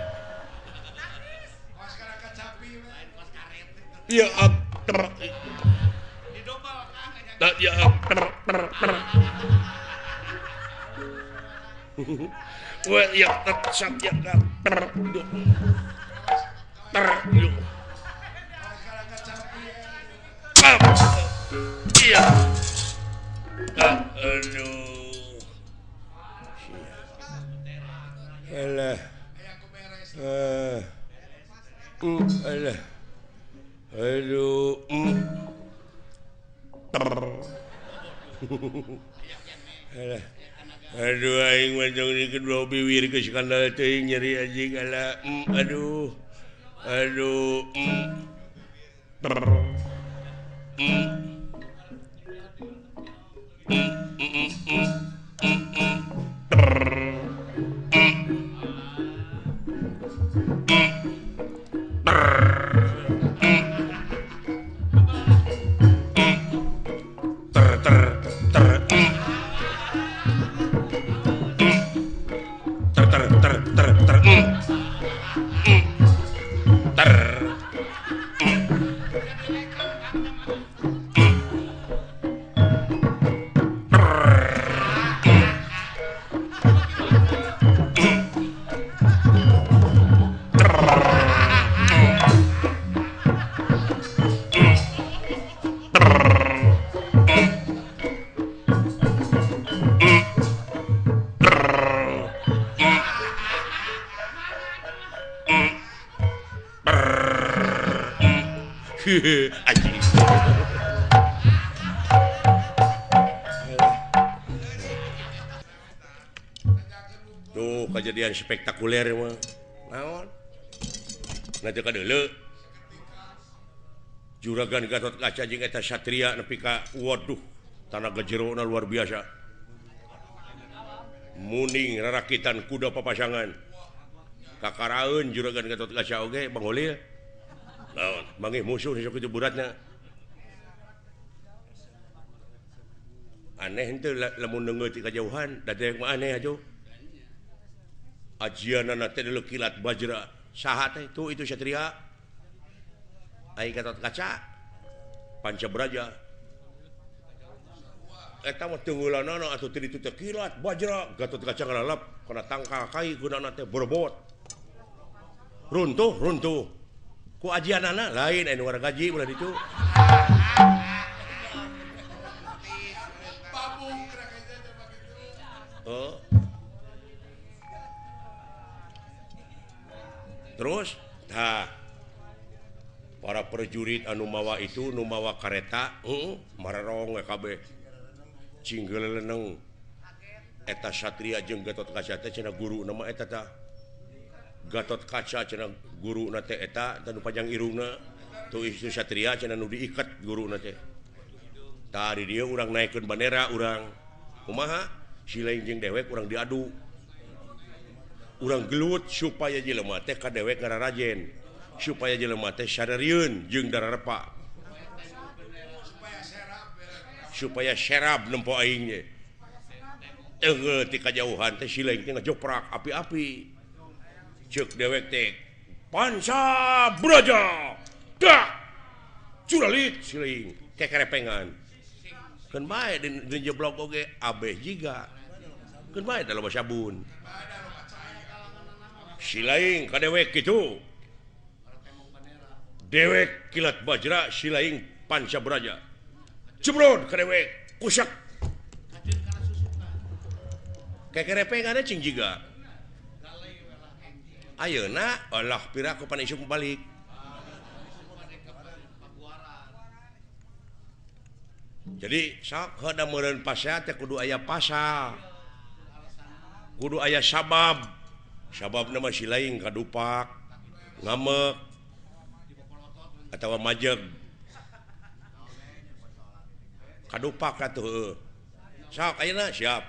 A: ya up tak ya up wah ya tetap ya kan iya. Aduh. Alah. Alah. Aduh. Alah. Aduh aing macam ni kedua biwir ke skandal teuing nyeri anjing alah. Aduh. Aduh. Anjing. Tuh kejadian spektakuler mah. Naon? Nanti kadeuleu. Juragan Gatot Kaca jeung eta satria nepi ka waduh tanaga jerona luar biasa. Muning rarakitan kuda papasangan. Kakaraeun Juragan Gatot Kaca oge Bang Holil. Naon? Mangih musuh sok itu buratna. Aneh henteu lamun deungeut ti kajauhan, dadek mah aneh atuh. Ajianana teh deuleu kilat bajra. Saha teh? Tuh itu satria. Ai Gatot Kaca. Pancabraja. Eta mah teungeulanana atuh teu ditu teh kilat bajra. Gatot Kaca ngalalap kana tangka kai gunana teh berebot. Runtuh. Ku ajianana lain anu warga gaji ulah ditu. Oh. Terus para prajurit anu mawa itu nu mawa kareta mararong we kabeh cinggeleuneng eta satria jeung Gatot Kaca teh cenah guru nama eta tah Gatot Kaca cenah guruna teh eta tanu panjang irungna tuh itu satria cenah nu diiket guruna teh tah di dieu urang naikeun bandera urang kumaha Silaing jeung dewek urang diadu urang gelut supaya jelema teh ka dewek ngararajen supaya jelema teh sadarieun jeung dararepa supaya serab nempo aing ge ti kajauhan teh Silaing teh ngajoprak api-api ceuk dewek teh panca braja dah curalit Silaing kekerepengan keun bae di jeblok oge abeh jiga keun bae da loba sabun Silaing ka dewek kitu dewek kilat bajra Silaing panca braja cebrod ka dewek kusak kekerepengan cing jiga ayeuna Allah pira ku pan isuk balik jadi sok heuda meureun pasal teh kudu aya pasal kudu aya sabab nama Silaing kadupak ngamek atawa majeg kadupak atuh sok ayeuna siap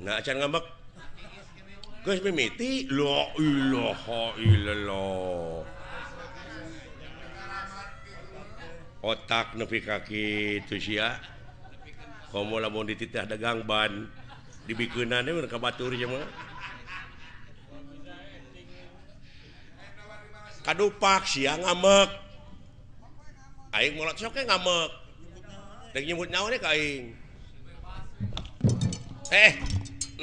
A: nah acan ngambek geus mimiti la ilaha illallah otak nepi ka kitu sia komo lamun dititah dagang ban dibikeunana we ka batur nya mah kadupak sia ngamek aing molot sok ngamek dek nyebut nyawa ka aing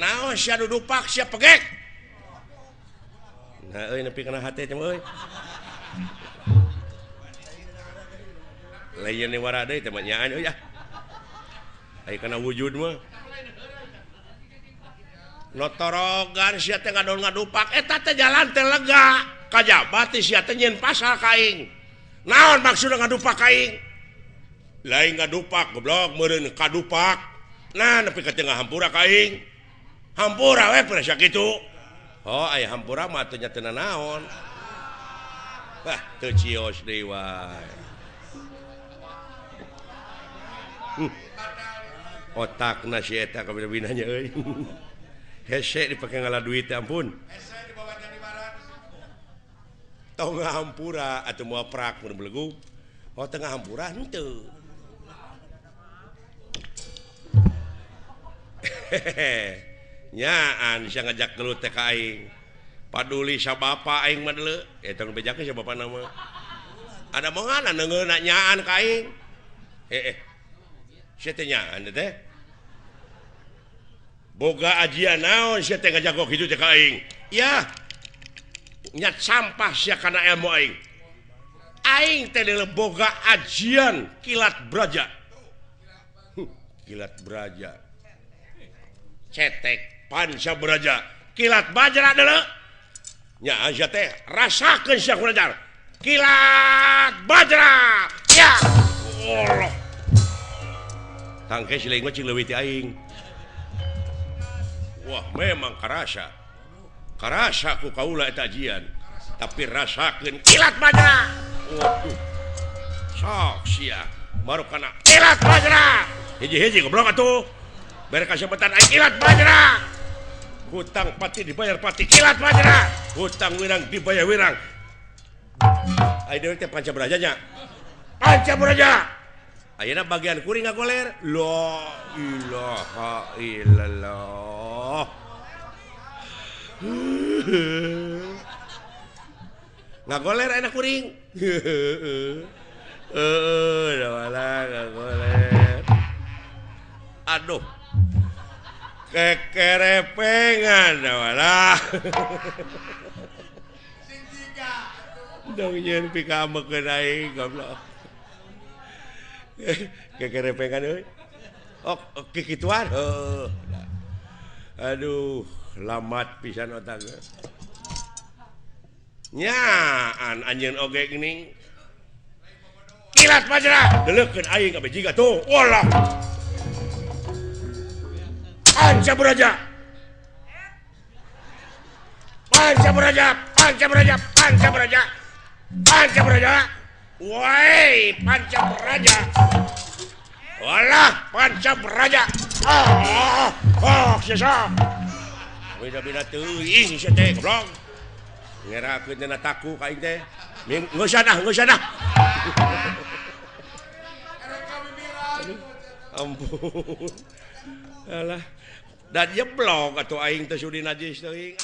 A: naon sia dudupak sia pegek nah nepi kana hate teh euy lain ni wara deui teh nyaan euy aya kana wujud mah notorogan sia teh ngadon-ngadupak eta teh jalan teh lega kajabat sia teh nyeun pasal ka aing naon maksudna ngadupak ka aing lain ngadupak goblok meureun kadupak nah nepi ka tengah hampura ka aing hampura we pernah sia kitu oh aya hampura mah teu nya teu naon bah teu cios deui wae otakna si eta kabina-binanya euy hese dipake ngalah duit teh ampun tong ngahampura atuh moal prak mun belegu oh tengah hampura henteu nyaan sia ngajak gelut teh ka aing paduli sa bapa aing mah deuleu eta nu bejakeun sa bapa nama ada moangana neungeuna nyaan ka aing sia teh nyaan teh boga ajian naon sia teh ngajak kitu teh ka aing ya nyat sampah sia kana ilmu aing teh deuleu boga ajian kilat braja kilat braja cetek panca braja kilat bajra deuleu nya sia teh rasakeun sia kunajar kilat bajra ya Allah tangke sileung mah cing leuwih ti aing wah memang karasa ku kaula eta ajian tapi rasakeun kilat bajra waduh sok sia baru kana kilat bajra hiji-hiji goblok atuh bere kasebetan aing kilat bajra hutang pati dibayar pati kilat bajra hutang wirang dibayar wirang ai deui teh panca braja nya panca braja ayeuna bagian kuring ngagoler la ilaha illallah ngagoler enak kuring da wala ngagoler aduh kekerepengan da wala
B: sing tiga
A: dong nyeun pikamekeun aing goblok kekerepengan euy oh kikituan aduh lamat pisan otakna nyaan anjeun oge geuning kilat bajra deuleukeun aing kabeh jiga tuh walah panca braja panca braja panca braja panca braja panca braja woi panca braja walah panca braja sia beda-beda teuing sia teh goblok ngerakeun dina taku ka aing teh geus sana ampun alah dan jeblok atuh aing teh sudi najis teuing